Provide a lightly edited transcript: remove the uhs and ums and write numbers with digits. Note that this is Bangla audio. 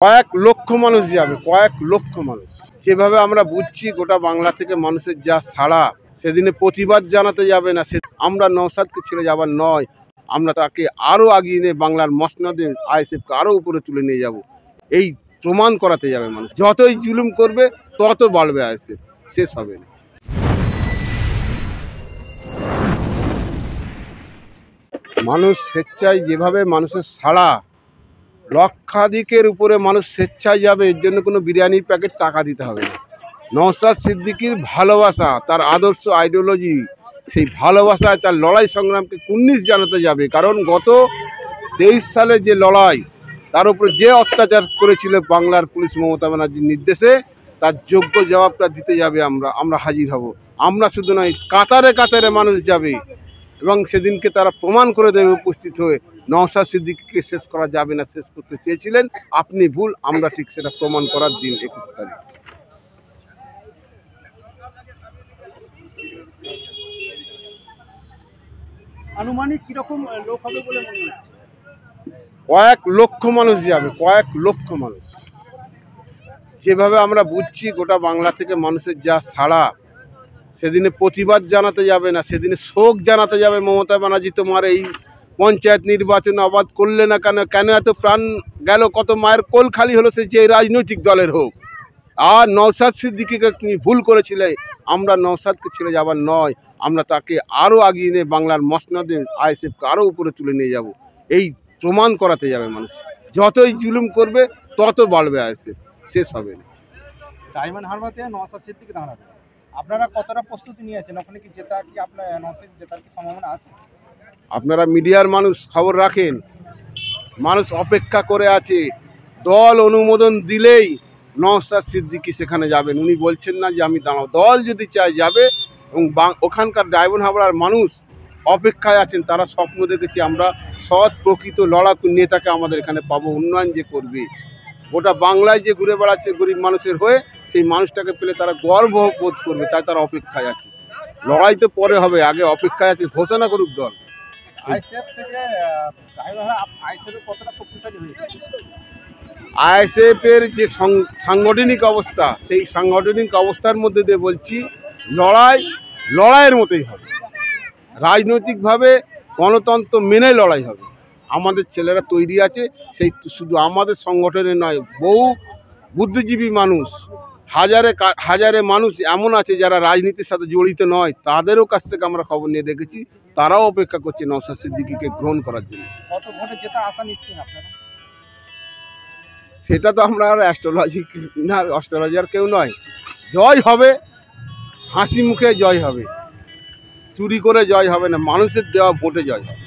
কয়েক লক্ষ মানুষ যাবে, কয়েক লক্ষ মানুষ। যেভাবে আমরা বুঝছি গোটা বাংলা থেকে মানুষের যা সাড়া, সেদিনে প্রতিবাদ জানাতে যাবে না। আমরা নওশাদকে ছেড়ে যাবার নয়, আমরা তাকে আরও আগিয়ে নিয়ে বাংলার মসনদে আইএসএফকে আরও উপরে তুলে নিয়ে যাব। এই প্রমাণ করাতে যাবে মানুষ। যতই জুলুম করবে তত বাড়বে আইএসএফ, শেষ হবে না। মানুষ স্বেচ্ছায় যেভাবে মানুষের সাড়া, লক্ষাধিকের উপরে মানুষ স্বেচ্ছায় যাবে, এর জন্য কোনো বিরিয়ানির প্যাকেট টাকা দিতে হবে না। নওশাদ সিদ্দিকীর ভালোবাসা, তার আদর্শ আইডিওলজি, সেই ভালোবাসায় তার লড়াই সংগ্রামকে কুর্নিশ জানাতে যাবে। কারণ গত 23 সালে যে লড়াই, তার উপরে যে অত্যাচার করেছিল বাংলার পুলিশ মমতা ব্যানার্জির নির্দেশে, তার যোগ্য জবাবটা দিতে যাবে। আমরা হাজির হব। আমরা শুধু নয়, কাতারে কাতারে মানুষ যাবে এবং সেদিনকে তারা প্রমাণ করে দেবে উপস্থিত হয়ে নওশাদ সিদ্দিকীকে শেষ করা যাবে না। শেষ করতে চেয়েছিলেন আপনি, ভুল, আমরা ঠিক সেটা প্রমাণ করার দিন 21 তারিখ। আনুমানিক কিরকম লোক হবে বলে মনে হচ্ছে? কয়েক লক্ষ মানুষ যাবে, কয়েক লক্ষ মানুষ। যেভাবে আমরা বুঝছি গোটা বাংলা থেকে মানুষের যা সাড়া, সেদিনে প্রতিবাদ জানাতে যাবে না, সেদিনে শোক জানাতে যাবে। মমতা ব্যানার্জি, তোমার এই পঞ্চায়েত নির্বাচন অবাধ করলে না কেন? কেন এত প্রাণ গেল? কত মায়ের কোল খালি হলো, সে যে রাজনৈতিক দলের হোক। আর নওশাদ সিদ্দিকীকে তুমি ভুল করেছিলে। আমরা নওশাদকে ছেড়ে যাবার নয়, আমরা তাকে আরও আগিয়ে নিয়ে বাংলার মসনদে আইএসএফকে আরও উপরে তুলে নিয়ে যাব। এই প্রমাণ করাতে যাবে মানুষ। যতই জুলুম করবে তত বাড়বে আইএসএফ, শেষ হবে না। ডায়মন্ড হারবারে নওশাদ সিদ্দিকী দাঁড়াবে, আপনারা কতটা প্রস্তুতি নিয়েছেন? ওখানে কি জেতা, কি আপনার নওশাদ জেতার কি সম্ভাবনা আছে? আপনারা মিডিয়ার মানুষ, খবর রাখেন। মানুষ অপেক্ষা করে আছে। দল অনুমোদন দিলেই নওশাদ সিদ্দিকী সেখানে যাবেন। উনি বলছেন না যে আমি দাঁড়াও। দল যদি চায় যাবে, এবং ওখানকার ডায়মন্ড হারবার মানুষ অপেক্ষায় আছেন। তারা স্বপ্ন দেখেছে আমরা সৎ প্রকৃত লড়াকু নেতাকে আমাদের এখানে পাবো, উন্নয়ন যে করবে। গোটা বাংলায় যে ঘুরে বেড়াচ্ছে গরিব মানুষের হয়ে, সেই মানুষটাকে পেলে তারা গর্ব বোধ করবে। তাই তারা অপেক্ষায় আছে। লড়াই তো পরে হবে, আগে অপেক্ষায় আছে। ঘোষণা করুক দল। আইএসএফ থেকে আইএসএফ কতটা শক্তিশালী হয়েছে? আইএসএফের যে সাংগঠনিক অবস্থা, সেই সাংগঠনিক অবস্থার মধ্যে দিয়ে বলছি, লড়াইয়ের মতোই হবে। রাজনৈতিকভাবে গণতন্ত্র মেনে লড়াই হবে। আমাদের ছেলেরা তৈরি আছে। সেই শুধু আমাদের সংগঠনে নয়, বহু বুদ্ধিজীবী মানুষ, হাজারে মানুষ এমন আছে যারা রাজনীতির সাথে জড়িত নয়, তাদেরও কাছ থেকে আমরা খবর নিয়ে দেখেছি। তারাও অপেক্ষা করছে নওশাদ সিদ্দিকীকে গ্রহণ করার জন্য। কত ভোটে জেতার আশা নিচ্ছেন আপনারা? সেটা তো আমরা আর অ্যাস্ট্রোলজি আর কেউ নয়। জয় হবে, হাসি মুখে জয় হবে, চুরি করে জয় হবে না, মানুষের দেওয়া ভোটে জয় হবে।